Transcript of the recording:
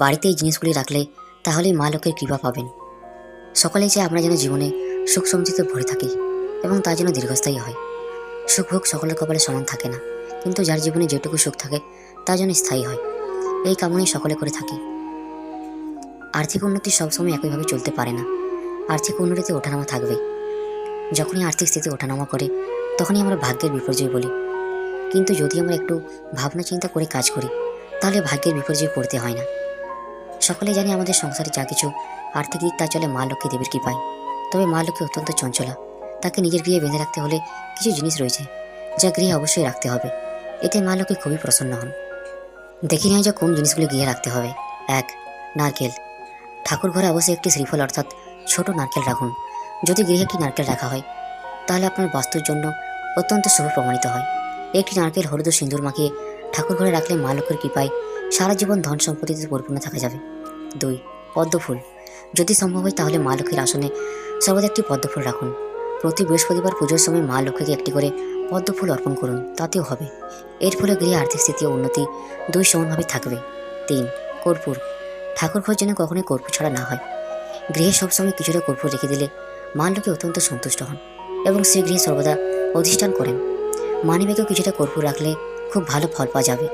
বাড়িতে এই জিনিসগুলি রাখলে তাহলেই মা লক্ষ্মীর কৃপা পাবেন। সকলেই চায় আমরা যেন জীবনে সুখ সমৃদ্ধিতে ভরে থাকি এবং তা যেন দীর্ঘস্থায়ী হয়। সুখ ভোগ সকলের কপালে সমান থাকে না, কিন্তু যার জীবনে যেটুকু সুখ থাকে তা যেন স্থায়ী হয়, এই কামনাই সকলে করে থাকি। আর্থিক উন্নতি সবসময় একইভাবে চলতে পারে না। আর্থিক উন্নতিতে ওঠানামা থাকবেই। যখনই আর্থিক স্থিতি ওঠানামা করে তখনই আমরা ভাগ্যের বিপর্যয় বলি, কিন্তু যদি আমরা একটু ভাবনা চিন্তা করে কাজ করি তাহলে ভাগ্যের বিপর্যয় পড়তে হয় না। সকলে জানি আমাদের সংসারে যা কিছু আর্থিক দিক তা চলে মা লক্ষ্মী দেবীর কৃপায়। তবে মা লক্ষ্মী অত্যন্ত চঞ্চলা। তাকে নিজের গৃহে বেঁধে রাখতে হলে কিছু জিনিস রয়েছে যা গৃহে অবশ্যই রাখতে হবে, এতে মা লক্ষ্মী খুবই প্রসন্ন হন। দেখি নেওয়া যাক কোন জিনিসগুলি গৃহে রাখতে হবে। 1. নারকেল। ঠাকুর ঘরে অবশ্যই একটি শ্রীফল অর্থাৎ ছোট নারকেল রাখুন। যদি গৃহে একটি নারকেল রাখা হয় তাহলে আপনার বাস্তুর জন্য অত্যন্ত শুভ প্রমাণিত হয়। একটি নারকেল হলুদ ও সিঁদুর মাখিয়ে ঠাকুর ঘরে রাখলে মা লক্ষ্মীর কৃপায় সারা জীবন ধন সম্পত্তিতে পরিপূর্ণ থাকা যাবে। 2. পদ্ম ফুল। যদি সম্ভব হয় তাহলে মা লক্ষ্মীর আসনে সর্বদা একটি পদ্ম ফুল রাখুন। প্রতি বৃহস্পতিবার পুজোর সময় মা লক্ষ্মীকে একটি করে পদ্ম ফুল অর্পণ করুন, তাতেও হবে। এর ফলে গৃহে আর্থিক স্থিতি ও উন্নতি দুই সমানভাবে থাকবে। 3. কর্পূর। ঠাকুর ঘর যেন কখনোই কর্পূর ছাড়া না হয়। গৃহে সবসময় কিছুটা কর্পূর রেখে দিলে মা লক্ষ্মী অত্যন্ত সন্তুষ্ট হন এবং সেই গৃহে সর্বদা অধিষ্ঠান করেন। মানিব্যাগেও কিছুটা কর্পূর রাখলে খুব ভালো ফল পাওয়া যাবে।